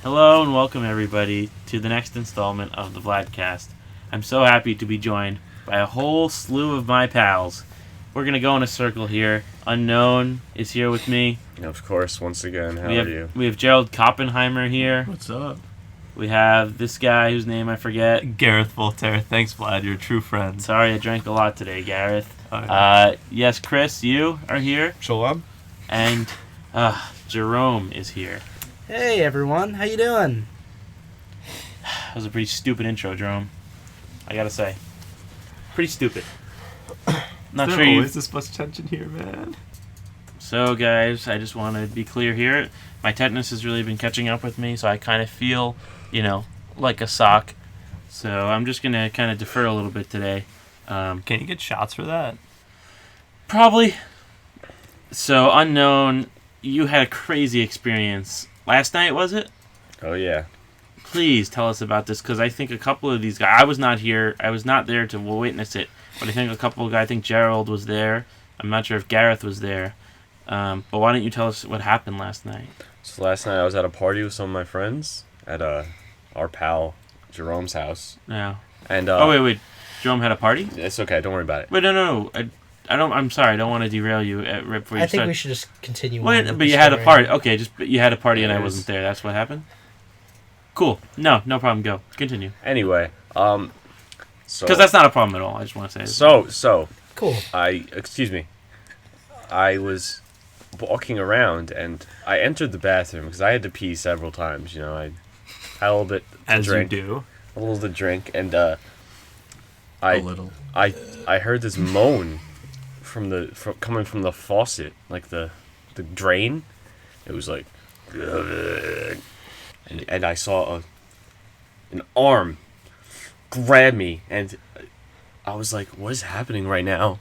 Hello and welcome everybody to the next installment of the VladCast. I'm so happy to be joined by a whole slew of my pals. We're going to go in a circle here. Unknown is here with me. Of course, once again, how are you? We have Gerald Koppenheimer here. What's up? We have this guy whose name I forget. Gareth Voltaire. Thanks, Vlad. You're a true friend. Sorry, I drank a lot today, Gareth. Oh, Yes, Chris, you are here. Shalom. And Jerome is here. Hey everyone, how you doing? That was a pretty stupid intro, Jerome. I gotta say. Pretty stupid. Not There's sure you... always this much tension here, man. So, guys, I just want to be clear here. My tetanus has really been catching up with me, so I kind of feel, like a sock. So I'm just going to kind of defer a little bit today. Can you get shots for that? Probably. So, Unknown, you had a crazy experience. Last night, was it? Oh, yeah. Please tell us about this, because I think a couple of these guys... I was not here. I was not there to witness it. But I think a couple of guys... I think Gerald was there. I'm not sure if Gareth was there. But why don't you tell us what happened last night? So last night I was at a party with some of my friends at our pal Jerome's house. Yeah. And wait. Jerome had a party? It's okay. Don't worry about it. Wait, no. I don't. I'm sorry. I don't want to derail you right before you I think start. we should just continue. Wait, on but you had a party. Okay, you had a party and I wasn't there. That's what happened. Cool. No problem. Go. Continue. Anyway, so because that's not a problem at all. I just want to say. So cool. Excuse me. I was walking around and I entered the bathroom because I had to pee several times. I had a little bit to As drink, you do. a little to drink, and A little. I heard this moan coming from the faucet, like the drain. It was like, and I saw an arm grab me, and I was like, what is happening right now?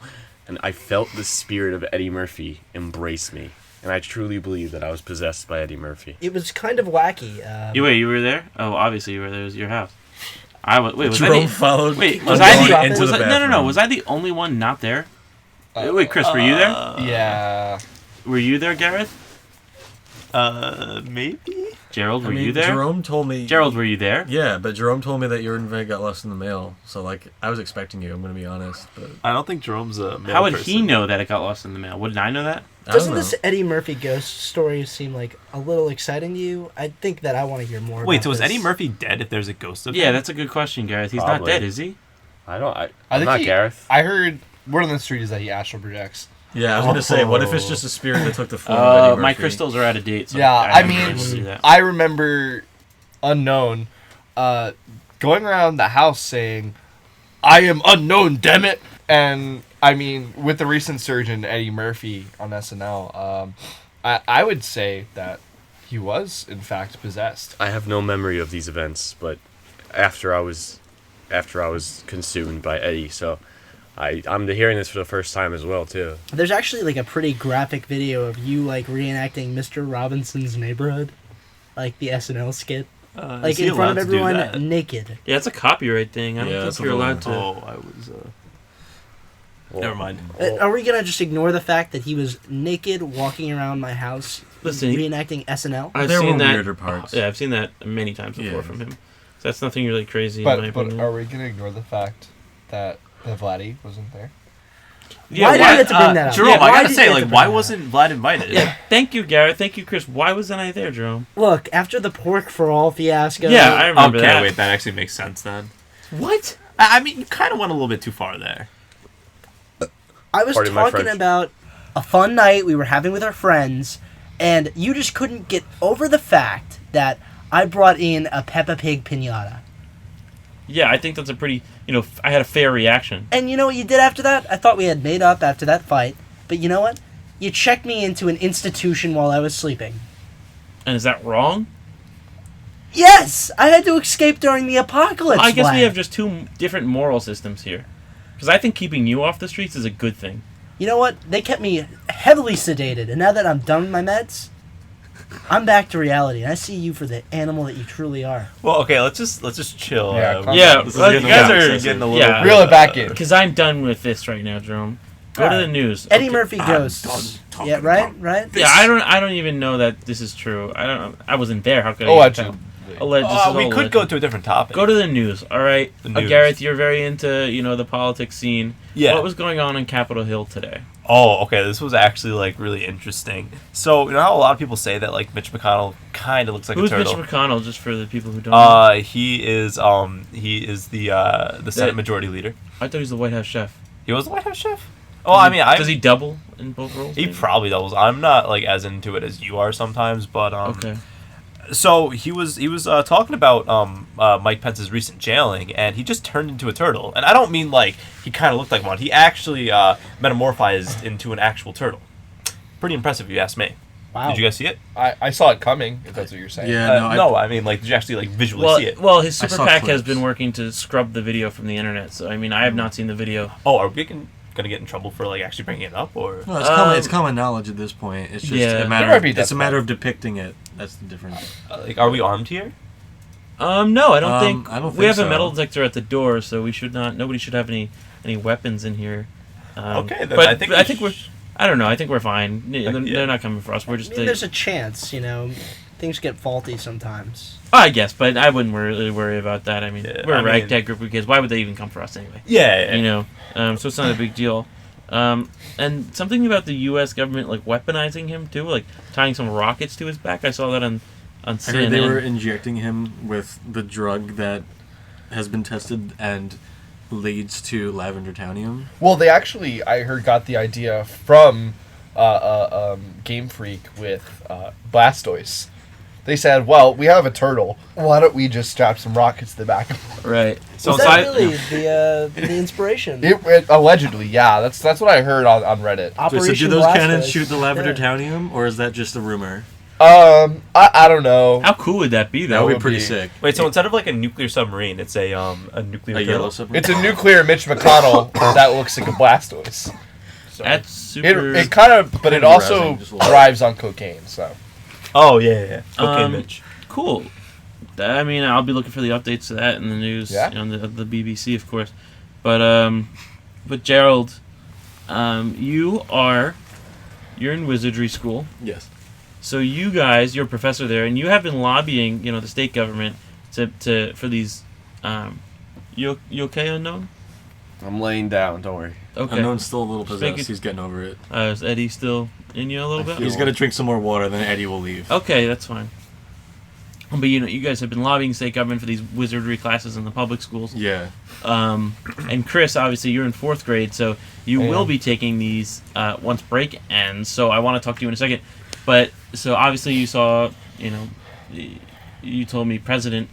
And I felt the spirit of Eddie Murphy embrace me, and I truly believe that I was possessed by Eddie Murphy. It was kind of wacky. You were there? Oh, obviously you were there. It was your house. I was. Wait, was Jerome I followed. was I into the bathroom. No. Was I the only one not there? Wait, Chris, were you there? Yeah. Were you there, Gareth? Maybe. Gerald, were you there? Jerome told me. Gerald, were you there? Yeah, but Jerome told me that your invite got lost in the mail. So, I was expecting you, I'm going to be honest. But I don't think Jerome's a mail How would person. he know that it got lost in the mail? Wouldn't I know that? Doesn't this Eddie Murphy ghost story seem like a little exciting to you? I think that I want to hear more. Wait, about so is this. Eddie Murphy dead if there's a ghost of him? Yeah, that's a good question, Gareth. He's not Probably. dead, is he? I'm think not Gareth. I heard word on the street is that he astral projects. Yeah, I was going to say, what if it's just a spirit that took the form of Eddie Murphy? My crystals are out of date. So Yeah, I I haven't been mean, able to do that. I remember Unknown going around the house saying, "I am unknown, damn it!" And I mean, with the recent surge in Eddie Murphy on SNL, I would say that he was in fact possessed. I have no memory of these events, but after I was consumed by Eddie, so I'm hearing this for the first time as well too. There's actually a pretty graphic video of you reenacting Mr. Robinson's Neighborhood, like the SNL skit, Is he in front allowed of to do everyone that? naked. Yeah, it's a copyright thing. I don't that's think a you're little- allowed to. Oh, I was. Never mind. Are we gonna just ignore the fact that he was naked walking around my house, Listen, reenacting SNL? I've There seen were that. weirder parts. Yeah, I've seen that many times before Yeah. from him. So that's nothing really crazy in my But opinion. are we gonna ignore the fact that Vladdy wasn't there? Yeah, Why did you have to bring that up? Jerome, Yeah, I why gotta did you say, have to bring why that up? wasn't Vlad invited? Yeah, thank you, Gareth. Thank you, Chris. Why wasn't I there, Jerome? Look, after the pork for all fiasco. Yeah, I remember Okay, that. wait, that actually makes sense then. What? I mean, you kind of went a little bit too far there. I was Pardon my talking French. about a fun night we were having with our friends, and you just couldn't get over the fact that I brought in a Peppa Pig piñata. Yeah, I think that's a pretty, I had a fair reaction. And you know what you did after that? I thought we had made up after that fight, but you know what? You checked me into an institution while I was sleeping. And is that wrong? Yes! I had to escape during the apocalypse. I guess we Vlad. have just two different moral systems here. Because I think keeping you off the streets is a good thing. You know what? They kept me heavily sedated, and now that I'm done with my meds, I'm back to reality, and I see you for the animal that you truly are. Well, okay, let's just chill. Yeah, calm Yeah, down. This is well, getting you guys a little- are getting a little yeah. Reel it back in. Because I'm done with this right now, Jerome. Go to the news. Eddie Okay. Murphy ghosts. talking Yeah, right, about right. this. Yeah, I don't even know that this is true. I wasn't there. How could I? Allegedly. Alleged. This is We all could alleged. go to a different topic. Go to the news. All right, The news. Gareth, you're very into the politics scene. Yeah. What was going on in Capitol Hill today? Oh, okay. This was actually like really interesting. So you know how a lot of people say that like Mitch McConnell kind of looks like Who's a turtle. Mitch McConnell? Just for the people who don't know. He is the Senate Majority Leader. I thought he was the White House chef. He was the White House chef. Oh, I mean, Does he double in both roles? he maybe? probably doubles. I'm not like as into it as you are sometimes, but Okay. So he was talking about Mike Pence's recent jailing, and he just turned into a turtle. And I don't mean like he kind of looked like one. He actually metamorphized into an actual turtle. Pretty impressive, if you ask me. Wow. Did you guys see it? I saw it coming, if that's what you're saying. Yeah, no, I mean, like, did you actually like visually see it? Well, his I super saw PAC has clips. been working to scrub the video from the internet. So I mean, I have not seen the video. Oh, are we gonna get in trouble for like actually bringing it up, or? No, it's common knowledge at this point. It's just Yeah. a matter. There might be It's a that matter of depicting it. That's the difference. Like, are we armed here? No, I don't think. I don't we think have a so. metal detector at the door, so we should not. Nobody should have any weapons in here. Okay, then but I think I think we're. I don't know. I think we're fine. They're, Yeah. they're not coming for us. We're I just. mean, there's a chance, things get faulty sometimes. I guess, but I wouldn't really worry about that. I mean, Yeah, we're a I mean- ragtag group of kids. Why would they even come for us anyway? Yeah. So it's not a big deal. And something about the U.S. government like weaponizing him too, like tying some rockets to his back. I saw that on I CNN. heard they were injecting him with the drug that has been tested and leads to lavender townium. Well, they actually, I heard, got the idea from Game Freak with Blastoise. They said, well, we have a turtle. Why don't we just strap some rockets to the back of it? right. So Was that really the inspiration? It allegedly, yeah. That's what I heard on Reddit. So do Operation those Blastoise. cannons shoot the lavender Yeah. townium, or is that just a rumor? I don't know. How cool would that be, That though? would be would pretty be- sick. Wait, so instead of like a nuclear submarine, it's a nuclear A turtle? yellow submarine. It's a nuclear Mitch McConnell that looks like a Blastoise. So- That's super. It kind of, but it Kinda also arousing, just a little. thrives on cocaine. So Oh yeah. Okay, Um, Mitch. Cool. I mean, I'll be looking for the updates to that in the news. Yeah. On the BBC, of course. But Gerald, you're in wizardry school. Yes. So you guys, you're a professor there, and you have been lobbying, the state government for these. You okay, Unknown? I'm laying down. Don't worry. Okay. Unknown's still a little Just make possessed. it- He's getting over it. Is Eddie still in you a little bit? He's gonna drink some more water, then Eddie will leave. Okay, that's fine. But you guys have been lobbying state government for these wizardry classes in the public schools. Yeah. And Chris, obviously, you're in 4th grade, so you I will am. be taking these once break ends. So I want to talk to you in a second. But so obviously, you saw, you told me President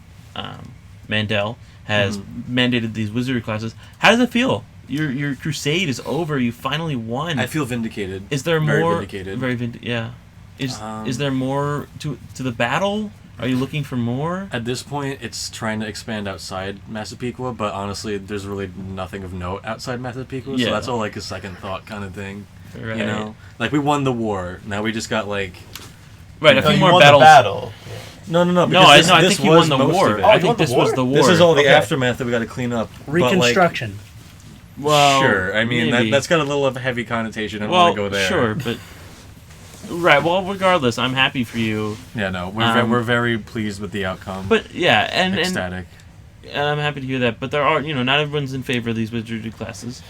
Mandel has mandated these wizardry classes. How does it feel? Your crusade is over. You finally won. I feel vindicated. Is there very more? vindicated. Very yeah. Is there more to the battle? Are you looking for more? At this point, it's trying to expand outside Massapequa, but honestly, there's really nothing of note outside Massapequa, Yeah. so that's all like a second thought kind of thing. Right. You know? Like, we won the war. Now we just got, like... Right, a No, few you more won the battles. battle. No. No, because I this think you was won the most war. of it. I you think won the this was war? the war. This is all the Okay. aftermath that we got to clean up. But, like, Reconstruction. Well, sure. I mean, maybe. that's got a little of a heavy connotation. I don't well, want to go there. sure, but right. Well, regardless, I'm happy for you. Yeah, no. We're very pleased with the outcome. But yeah, and ecstatic. I'm happy to hear that. But there are, not everyone's in favor of these wizardry classes.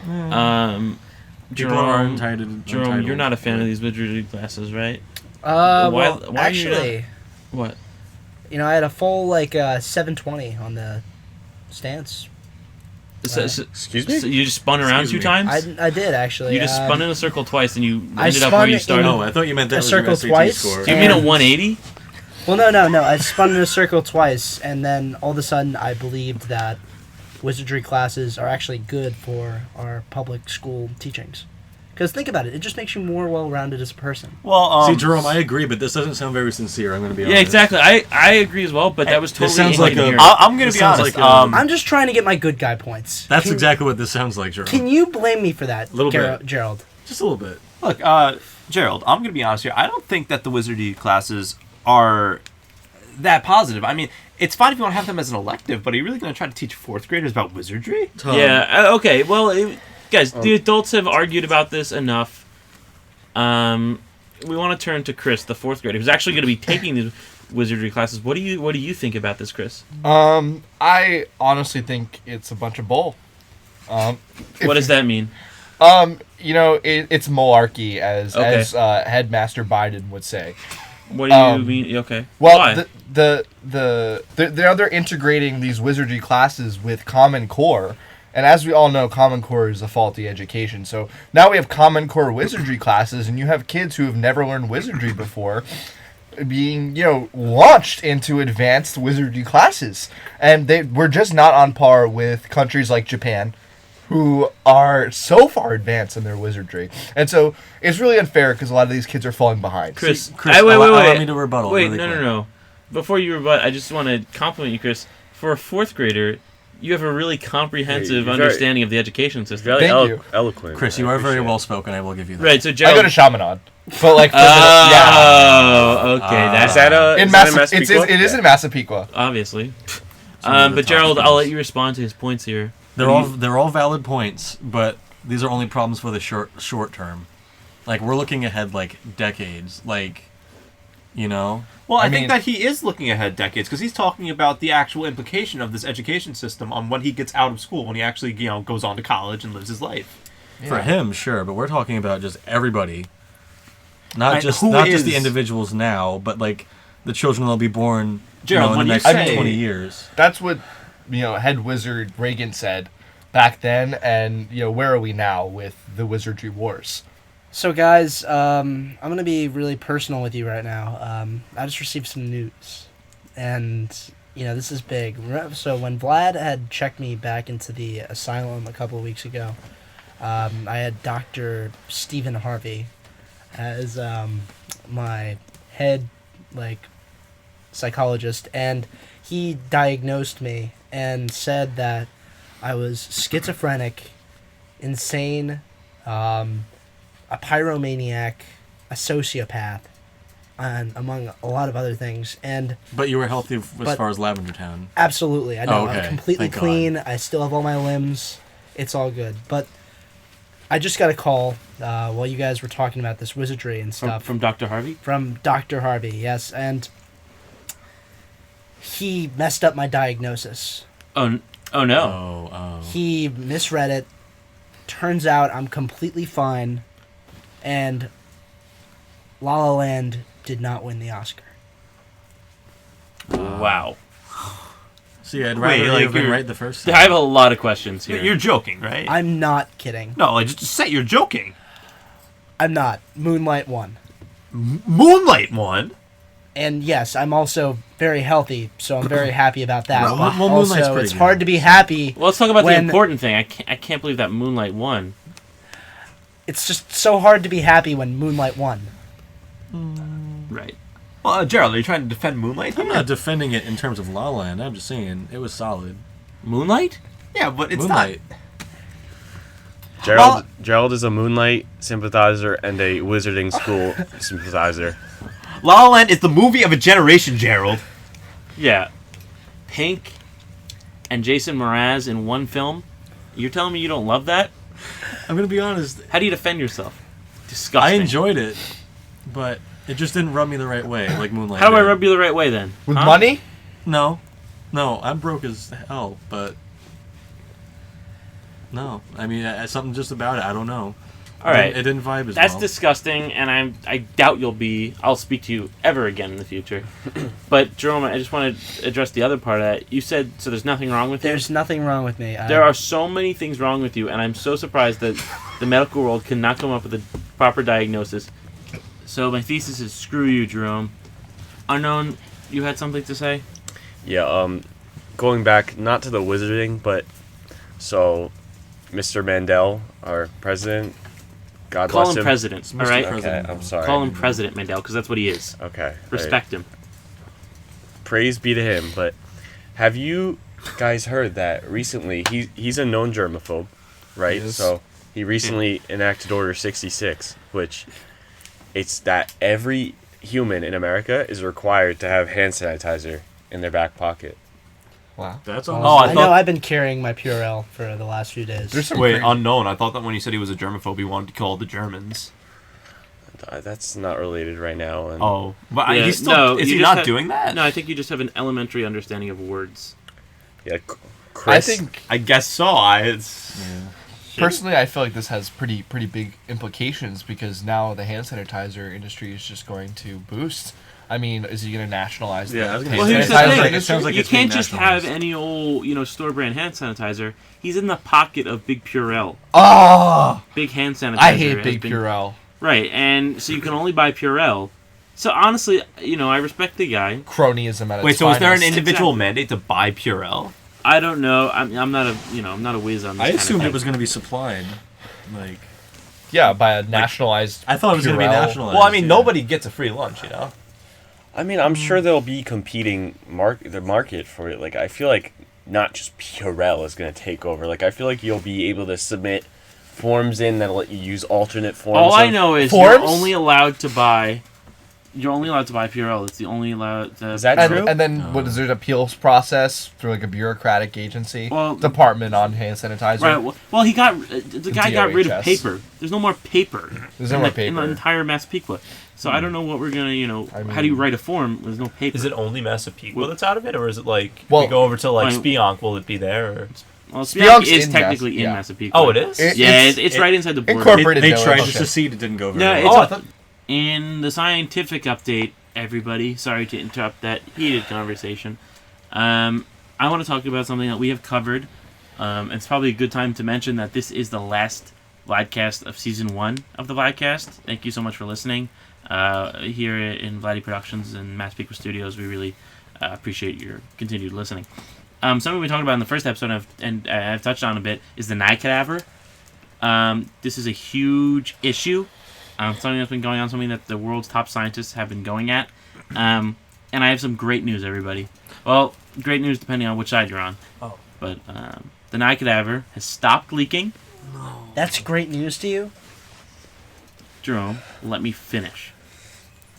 People are entitled. Jerome, you're not a fan of these wizardry classes, right? Well, why are you actually, What? I had a full 720 on the stance. Excuse So you just spun around Excuse two me. times? I did actually. You just spun in a circle twice, and you I ended up where spun you in- started. No, I thought you meant that A was your circle SAT twice? score. Do you mean a and- 180? Well, no. I spun in a circle twice, and then all of a sudden I believed that wizardry classes are actually good for our public school teachings. Because think about it, it just makes you more well-rounded as a person. Well, See, Jerome, I agree, but this doesn't sound very sincere. I'm going to be honest. Yeah, exactly. I agree as well, but that was totally sounds like a- incoherent. I'm gonna This be sounds honest. like I'm just trying to get my good guy points. That's Can- exactly what this sounds like, Jerome. Can you blame me for that, Little bit. Gerald? Just a little bit. Look, Gerald, I'm gonna be honest here. I don't think that the wizardry classes are that positive. I mean, it's fine if you want to have them as an elective, but are you really gonna try to teach 4th graders about wizardry? Yeah, okay. Well, guys, the adults have argued about this enough. We want to turn to Chris, the 4th grader, who's actually going to be taking these wizardry classes. What do you think about this, Chris? I honestly think it's a bunch of bull. What does that mean? It's malarkey, as Okay. Headmaster Biden would say. What do you mean? Okay. Well, Why? they're integrating these wizardry classes with Common Core, and as we all know, Common Core is a faulty education. So now we have Common Core wizardry classes, and you have kids who have never learned wizardry before being launched into advanced wizardry classes, and we're just not on par with countries like Japan, who are so far advanced in their wizardry. And so it's really unfair because a lot of these kids are falling behind. Chris, Chris, wait. allow me to rebuttal. Wait, really quick. no. Before you rebut, I just want to compliment you, Chris. For a 4th grader, you have a really comprehensive you're very- understanding of the education system. Very Thank you. eloquent. Chris, you are very well spoken. I will give you that. Right, so I Gerald... go to Chaminade, but like for Oh, okay. That's Is that in Massapequa? it is in Massapequa. obviously. Some of the But Gerald, top I'll schools. let you respond to his points here. They're all valid points, but these are only problems for the short term. Like we're looking ahead like decades. Well, I I think mean- that he is looking ahead decades because he's talking about the actual implication of this education system on when he gets out of school, when he actually, goes on to college and lives his life. For him, sure, but we're talking about just everybody. Not And just who the is- individuals now, but like the children that'll be born Gerald, in when the you next say- 20 years. That's what head wizard Reagan said back then, and where are we now with the wizardry wars? So, guys, I'm going to be really personal with you right now. I just received some news, and, this is big. So, when Vlad had checked me back into the asylum a couple of weeks ago, I had Dr. Stephen Harvey as my head, psychologist, and he diagnosed me and said that I was schizophrenic, insane, a pyromaniac, a sociopath, and among a lot of other things. And But you were healthy as But- far as Lavender Town. absolutely, I know, Oh, okay. I'm completely Thank God. clean. I still have all my limbs. It's all good. But I just got a call while you guys were talking about this wizardry and stuff From Dr. Harvey? from Dr. Harvey, yes, and he messed up my diagnosis. Oh no. Oh. He misread it. Turns out I'm completely fine, and La La Land did not win the Oscar. Wow. See, I'd Wait, rather like, you've been you're- right the first I time. have a lot of questions here. You're joking, right? I'm not kidding. No, just say you're joking. I'm not. Moonlight won. Moonlight won. And yes, I'm also very healthy, so I'm very happy about that. Well, But Moonlight's also, pretty it's good. hard to be happy. Well, let's talk about when- the important thing. I can't believe that Moonlight won. It's just so hard to be happy when Moonlight won. Right. Well, Gerald, are you trying to defend Moonlight? I'm not defending it in terms of La La Land. I'm just saying it was solid. Moonlight? Yeah, but it's Moonlight. Gerald is a Moonlight sympathizer and a Wizarding School sympathizer. not. La La Land is the movie of a generation, Gerald. Yeah. Pink and Jason Mraz in one film? You're telling me you don't love that? I'm gonna be honest. How do you defend yourself? Disgusting. I enjoyed it, but it just didn't rub me the right way, like Moonlight. How do I did. rub you the right way then? With Huh? money? No, I'm broke as hell, but no. I mean, something just about it. I don't know. All right. It didn't vibe as That's well. disgusting, and I doubt I'll speak to you ever again in the future. But Jerome, I just want to address the other part of that. You said, so there's nothing wrong with you? There's nothing wrong with me. There are so many things wrong with you, and I'm so surprised that the medical world cannot come up with a proper diagnosis. So my thesis is screw you, Jerome. Unknown, you had something to say? Yeah, going back, not to the Wizarding, but so Mr. Mandel, our president, God Call bless him him. president, all Mr. right? President. Okay, I'm sorry. Call him President Mandel, because that's what he is. Okay. Respect him. Praise be to him. But have you guys heard that recently he's a known germaphobe, right? Yes. So he recently enacted Order 66, which it's that every human in America is required to have hand sanitizer in their back pocket. Wow. That's Oh, almost. I know I've been carrying my Purell for the last few days. There's some Wait, crazy- unknown. I thought that when you said he was a germaphobe, he wanted to kill all the Germans. That's not related right now. And Oh, but Yeah, he's still, no, is you he just not have- doing that? No, I think you just have an elementary understanding of words. yeah, I Chris. think I guess so. personally, I feel like this has pretty big implications because now the hand sanitizer industry is just going to boost. I mean, is he going to nationalize? Yeah, I was gonna hand Well, here's the sanitizer thing. It industry? sounds like You it's being can't just have nationalized. any old, store brand hand sanitizer. He's in the pocket of Big Purell. Oh, Big hand sanitizer. I hate has Big been- Purell. Right, and so you can only buy Purell. So honestly, I respect the guy. Cronyism at its Wait, so is there an finest. individual Exactly. mandate to buy Purell? I don't know. I'm not a whiz on this. I kind of assumed thing. it was going to be supplied. Like, Yeah, by a nationalized. I thought it was going to be Purell. nationalized. Well, I mean, yeah. nobody gets a free lunch, I mean, I'm sure there'll be competing the market for it. Like, I feel like not just Purell is going to take over. Like, I feel like you'll be able to submit forms in that'll let you use alternate forms. All I of- know is Forms? you're only allowed to buy Purell. It's the only allowed. Is that And, true? and then what is there an appeals process through like a bureaucratic agency? Well- Department on hand sanitizer. Right. Well, he got the guy got rid of DOHS. paper. There's no more paper. There's no more in the paper. entire Massapequa. So I don't know what we're gonna. I how do you mean- write a form? There's no paper. Is it only Massapequa that's out of it, or is it like Well, we go over to like I- Spionk? Will it be there? Or? Well, Speonk's Speonk is in technically Mass- in yeah. Massapequa. Oh, it is. Yeah, it's right inside the border. Incorporated They village. tried to Okay. secede. It didn't go very No, well. it's Oh, I thought. In the scientific update, everybody. Sorry to interrupt that heated conversation. I want to talk about something that we have covered. It's probably a good time to mention that this is the last VladCast of season 1 of the VladCast. Thank you so much for listening. Here in Vladdy Productions and Massapequa Studios, we really appreciate your continued listening. Something we talked about in the first episode and I've touched on a bit is the Nye Cadaver. This is a huge issue. Something that's been going on, something that the world's top scientists have been going at. And I have some great news, everybody. Well, great news depending on which side you're on. Oh. But the Nye Cadaver has stopped leaking. That's great news to you. Jerome, let me finish.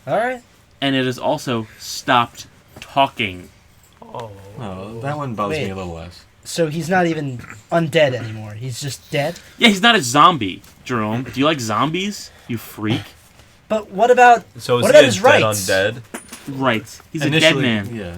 All right. And it has also stopped talking. Oh, that one bothers Wait. me a little less. So he's not even undead anymore. He's just dead. Yeah, he's not a zombie, Jerome. Do you like zombies, you freak? But what about So is what he about a his dead rights? undead? Right. He's a dead Initially, man. Yeah.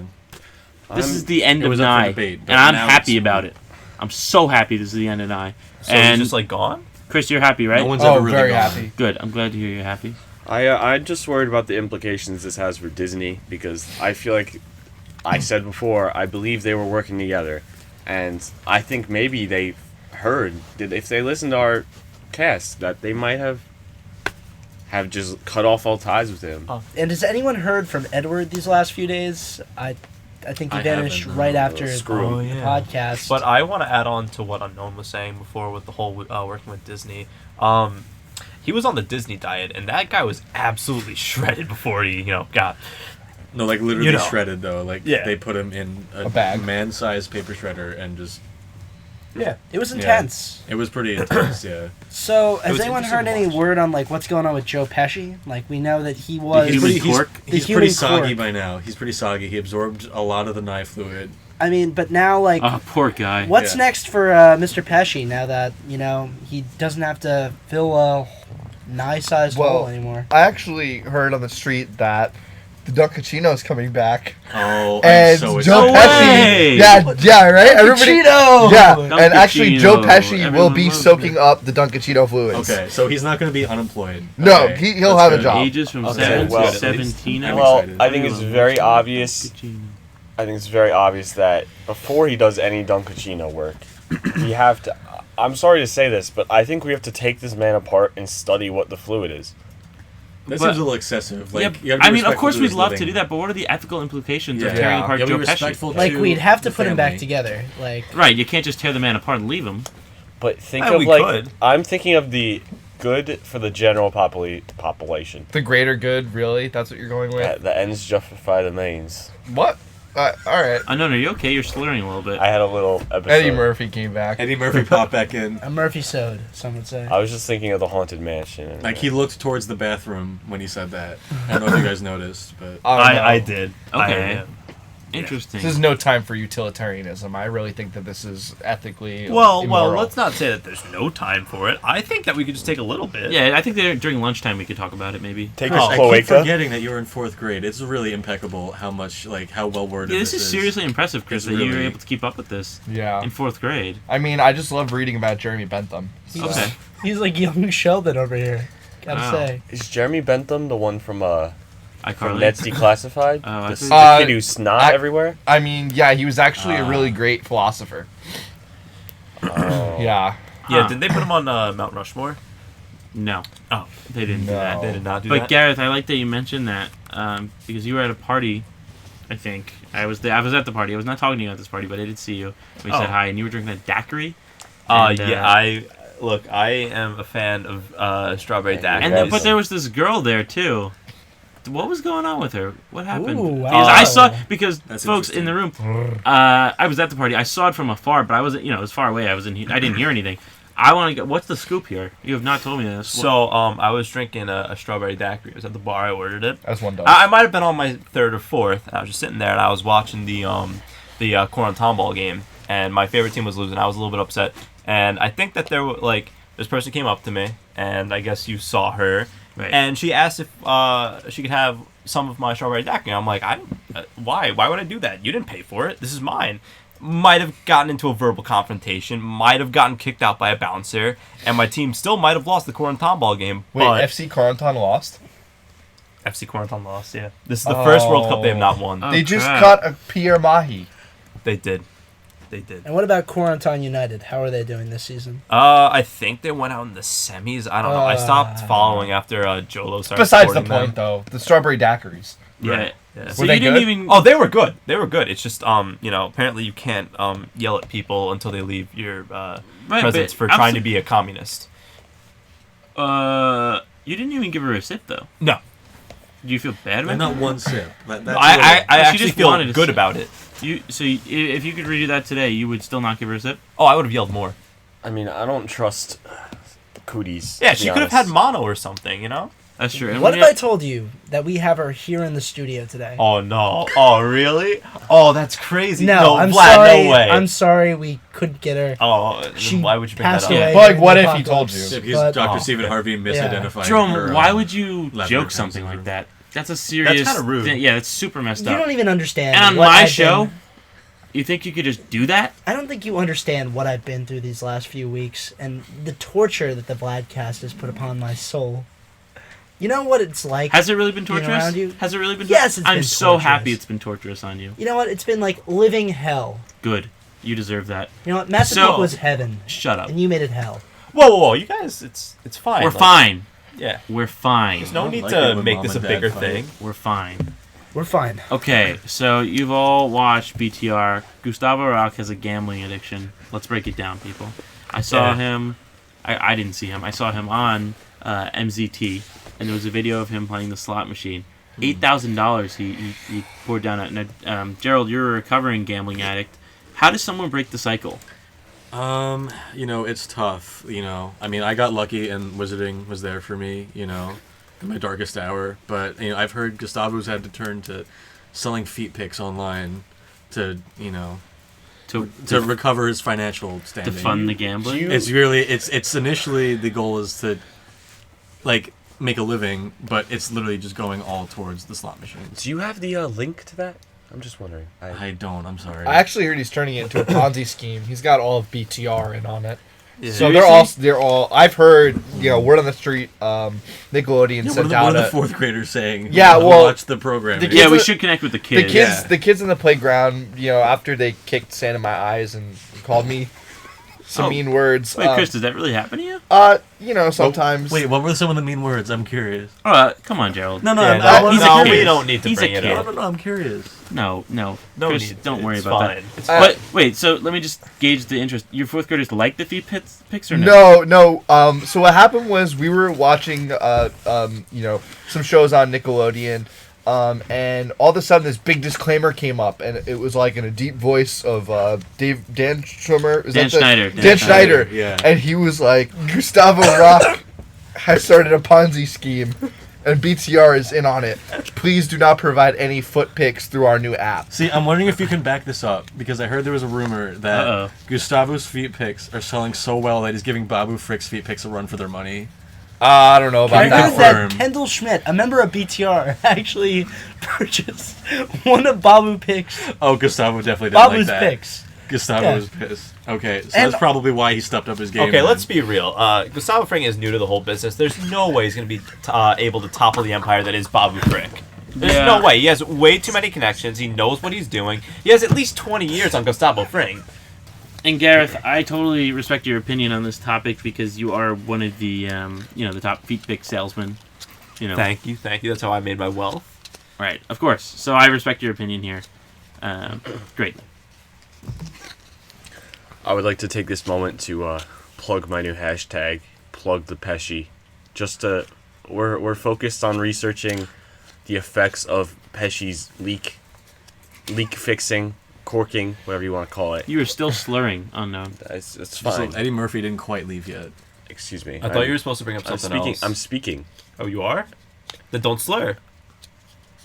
This is the end it of was up for Nye. debate, but And I'm now happy it's- about it. I'm so happy this is the end of Nye. So and he's just like gone? Chris, you're happy, right? No one's Oh, ever really very gone. happy. Good. I'm glad to hear you're happy. I'm just worried about the implications this has for Disney because I feel like I said before I believe they were working together, and I think maybe they heard that if they listened to our cast that they might have just cut off all ties with him. And has anyone heard from Edward these last few days? I think he I vanished haven't, right no. after Screw him. the podcast. But I want to add on to what Unknown was saying before with the whole working with Disney. He was on the Disney diet, and that guy was absolutely shredded before he, got. No, like literally You know. shredded though. Like Yeah. they put him in A bag. man-sized paper shredder and just Yeah. it was intense. it was pretty intense. Yeah. So has was anyone interesting heard to any watch. word on like what's going on with Joe Pesci? Like we know that he was. He's pretty cork. He's human pretty soggy cork. by now. He's pretty soggy. He absorbed a lot of the Nye fluid. I mean, but now like. Oh, poor guy. What's Yeah. next for Mr. Pesci now that he doesn't have to fill a Nye-sized Well, hole anymore? I actually heard on the street that the Dunkachino's coming back. Oh, And I'm so Joe excited. way! Pesci, yeah, right. Everybody, Dunkachino! yeah, and actually Joe Dunkachino. Pesci will Everyone be loves soaking it. up the Dunkachino fluids. Okay, so he's not going to be unemployed. No, Okay, he'll that's have a good. job. Ages from Okay, 7 well, to 17. I'm Well, excited. I think it's very obvious. I think it's very obvious that before he does any Dunkachino work, we have to. I'm sorry to say this, but I think we have to take this man apart and study what the fluid is. That But- seems a little excessive. Like, Yeah, you gotta be I mean, of respectful course to we'd his love to living. do that, but what are the ethical implications of Yeah. tearing Yeah. apart You gotta Joe be Pesci? respectful Like to we'd have to the put him back family. together. Like Right, you can't just tear the man apart and leave him. But think Yeah, of we like could. I'm thinking of the good for the general population. The greater good, really? That's what you're going with? The ends justify the means. What? All right. Oh, no, are you okay? You're slurring a little bit. I had a little episode. Eddie Murphy came back. Eddie Murphy popped back in. a Murphy sode, some would say. I was just thinking of the haunted mansion. And, Like, he looked towards the bathroom when he said that. I don't know if you guys noticed, but... I don't know. I did. Okay. Interesting. This is no time for utilitarianism. I really think that this is ethically Well, immoral. let's not say that there's no time for it. I think that we could just take a little bit. Yeah, I think that during lunchtime we could talk about it, maybe. Take Oh, a I keep cloaca. forgetting that you were in 4th grade. It's really impeccable how well worded Yeah, this is seriously impressive, Chris, It's that you were really- able to keep up with this Yeah. in 4th grade. I mean, I just love reading about Jeremy Bentham. So. Okay. He's like young Sheldon over here. Gotta Wow. say. Is Jeremy Bentham the one from iCarly. Ned's Declassified? Oh, I the see. the kid who's snot I- everywhere? I mean, yeah, he was actually a really great philosopher. Oh. Yeah. Yeah, Huh. did they put him on Mount Rushmore? No. Oh. They didn't do No. that. They did not do But that. Gareth, I like that you mentioned that because you were at a party. I think I was there. I was at the party. I was not talking to you at this party, but I did see you. We said Oh. hi, and you were drinking a daiquiri. And, Yeah, I am a fan of strawberry daiquiris. And Yes. but there was this girl there too. What was going on with her? What happened? Ooh, wow. Because I saw That's folks in the room. I was at the party. I saw it from afar, but I wasn't. It was far away. I didn't hear anything. I want to get. What's the scoop here? You have not told me this. So, I was drinking a strawberry daiquiri. I was at the bar. I ordered it. As one does. I might have been on my 3rd or 4th. I was just sitting there and I was watching the Corentin ball game, and my favorite team was losing. I was a little bit upset, and I think that this person came up to me, and I guess you saw her, Right. and she asked if she could have some of my strawberry daiquiri. I'm like, why? Why would I do that? You didn't pay for it. This is mine. Might have gotten into a verbal confrontation. Might have gotten kicked out by a bouncer, and my team still might have lost the Corentin ball game. Wait, but FC Corentin lost? FC Corentin lost. Yeah, this is the first World Cup they have not won. Oh, They just crap. cut a Pierre Mahi. They did. And what about Corentin United? How are they doing this season? I think they went out in the semis. I don't know. I stopped following after Jolo started. Besides the supporting point, them. though, the strawberry daiquiris. Yeah. Right. Yeah. So Were you they didn't good? even. Oh, they were good. They were good. It's just apparently you can't yell at people until they leave your Right, presence but for I'm trying su- to be a communist. You didn't even give her a sip though. No, Do you feel bad about And that? not one sip. That's I She actually just feel wanted to good sip. about it. If you could redo that today, you would still not give her a sip. Oh, I would have yelled more. I mean, I don't trust the cooties. Yeah, to be she could have had honest. mono or something, you know? That's true. And What when if I you- told you that we have her here in the studio today? Oh, no. Oh, really? Oh, that's crazy. No, I'm Vlad, sorry. no way. I'm sorry we couldn't get her. Oh, then She why would you bring that passed up? away. But, like, during what the if he told apocalypse, Yeah, because but- Dr. Oh. Stephen Harvey misidentified Jerome, her, why would you lavender joke comes something in the like room. that? That's a serious. kinda rude. thing. Yeah, it's super messed You up. don't even understand. And on what my I've show, been- you think you could just do that? I don't think you understand what I've been through these last few weeks and the torture that the VladCast has put upon my soul. You know what it's like? Has it really been Being torturous? around you? Has it really been? Yes, it's I'm been so torturous. happy it's been torturous on you. You know what? It's been like living hell. Good. You deserve that. You know what? Massive So- Book was heaven, Shut up. and you made it hell. Whoa. You guys, it's fine. We're like, fine. Yeah. We're fine. There's no don't need like to it when make mom this a and dad bigger fight. thing. We're fine. We're fine. Okay, so you've all watched BTR. Gustavo Rock has a gambling addiction. Let's break it down, people. I saw Yeah. him. I didn't see him. I saw him on MZT, and there was a video of him playing the slot machine. $8,000 he poured down at. And, Gerald, you're a recovering gambling addict. How does someone break the cycle? It's tough, I mean, I got lucky and Wizarding was there for me, in my darkest hour. But, I've heard Gustavo's had to turn to selling feet pics online to recover his financial To standing. fund the gambling? It's initially the goal is to, make a living, but it's literally just going all towards the slot machines. Do you have the link to that? I'm just wondering. I don't, I'm sorry. I actually heard he's turning it into a Ponzi scheme. He's got all of BTR in on it. Yeah. So they're all. I've heard, word on the street. Nickelodeon Yeah, sent what out are the a. fourth graders saying? Yeah, who well, watch the program. the Yeah, kids we are- should connect with the The kids. kids, Yeah. the kids in the playground, after they kicked sand in my eyes and called me some Oh. mean words. Wait, Chris, does that really happen to you? Sometimes. Wait, what were some of the mean words? I'm curious. Come on, Gerald. No, Yeah, he's a no, kid. we don't need to He's a bring it kid. up. No, I'm curious. No. No Chris, need. don't worry It's about fine. that. It's But wait, so let me just gauge the interest. Your fourth graders like the feet pics or no? No. So what happened was we were watching, some shows on Nickelodeon, and all of a sudden this big disclaimer came up, and it was like in a deep voice of Dan Schwimmer. Dan Schneider. Dan Schneider. Yeah. And he was like, Gustavo Rock has started a Ponzi scheme. and BTR is in on it. Please do not provide any foot pics through our new app. See, I'm wondering if you can back this up, because I heard there was a rumor that Uh-oh. Gustavo's feet pics are selling so well that he's giving Babu Frick's feet pics a run for their money. I don't know about I Can you heard that. that confirm? Kendall Schmidt, a member of BTR, actually purchased one of Babu Picks. Oh, Gustavo definitely didn't Babu's like that. Picks. Gustavo was pissed. Okay, so And- that's probably why he stepped up his game. Okay, then. let's be real. Gustavo Fring is new to the whole business. There's no way he's going to be able to topple the empire that is Babu Frick. There's Yeah. no way. He has way too many connections. He knows what he's doing. He has at least 20 years on Gustavo Fring. And Gareth, I totally respect your opinion on this topic because you are one of the, the top feet pick salesmen. Thank you. That's how I made my wealth. Right, of course. So I respect your opinion here. Great. I would like to take this moment to plug my new hashtag, plug the Pesci. We're focused on researching the effects of Pesci's leak fixing, corking, whatever you want to call it. You are still slurring, unknown. It's So fine. Eddie Murphy didn't quite leave yet. Excuse me. I thought you were supposed to bring up something else. I'm speaking. Oh, you are? Then don't slur.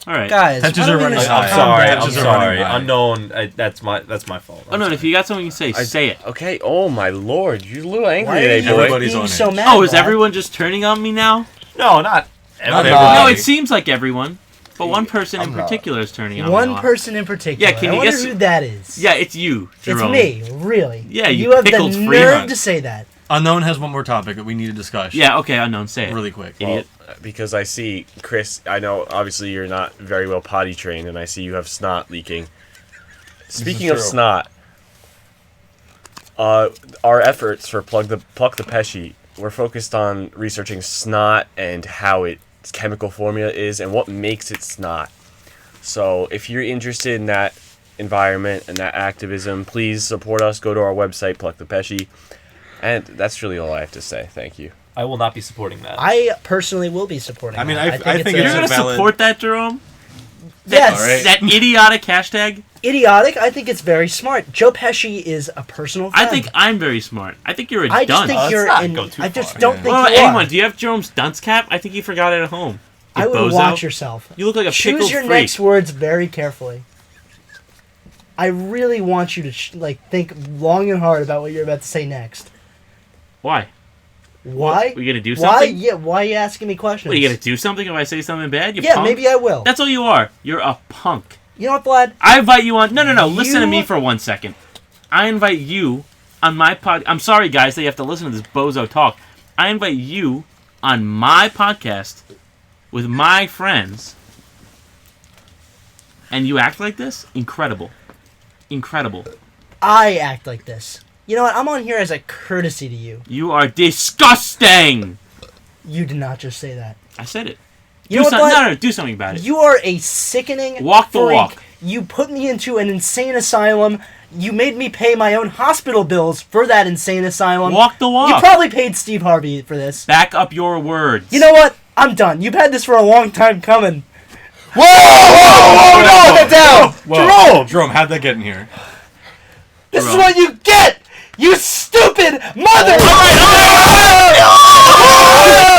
All right. Guys, Tensions why don't are we running just high. calm Sorry, down? I'm Tensions are running sorry. high. Unknown. That's my fault. Oh, no, if you got something to say, say it. Okay. Oh my lord, you're a little angry Why are today, you boy. Everybody's being on so it. mad? Oh, is Vlad? everyone just turning on me now? No, not everybody. everybody. No, it seems like everyone. But one person in I'm not. particular is turning on me. One a lot. person in particular. Yeah, can I you wonder guess- who that is. Yeah, it's you, Jerome. It's me, really. Yeah, you have the pickled free nerve hunt. to say that. Unknown has one more topic that we need to discuss. Yeah, okay, unknown, say it. Really quick. Idiot. Because I see, Chris, I know obviously you're not very well potty trained, and I see you have snot leaking. Speaking of true. snot, our efforts for Pluck the Pesci, we're focused on researching snot and how its chemical formula is and what makes it snot. So if you're interested in that environment and that activism, please support us. Go to our website, Pluck the Pesci. And that's really all I have to say. Thank you. I will not be supporting that. I personally will be supporting I mean, that. I think You're it's going a to valid- support that, Jerome? Yes. Alright. That idiotic hashtag? Idiotic. I think it's very smart. Joe Pesci is a personal friend. I think I'm very smart. I think you're a I just dunce. think let's you're not in. go too I just far. don't Yeah. think Well, you anyone, are. do you have Jerome's dunce cap? I think you forgot it at home. You I would bozo. watch yourself. You look like a Choose pickled your freak. next words very carefully. I really want you to think long and hard about what you're about to say next. Why? Why? We gonna do Why? something? Yeah. Why are you asking me questions? What, are you gonna do something if I say something bad? You Yeah, punk? maybe I will. That's all you are. You're a punk. You know what, Vlad? I invite you on. No. Listen to You- me for 1 second. I invite you on my pod. I'm sorry, guys, that you have to listen to this bozo talk. I invite you on my podcast with my friends, and you act like this? Incredible. Incredible. I act like this. You know what? I'm on here as a courtesy to you. You are disgusting. You did not just say that. I said it. You know what, Vlad? No, do something about it. You are a sickening Walk the freak. walk. You put me into an insane asylum. You made me pay my own hospital bills for that insane asylum. Walk the walk. You probably paid Steve Harvey for this. Back up your words. You know what? I'm done. You've had this for a long time coming. Whoa! No! Put it down! Whoa. Jerome, how'd that get in here? This is Jerome. what you get! You stupid mother!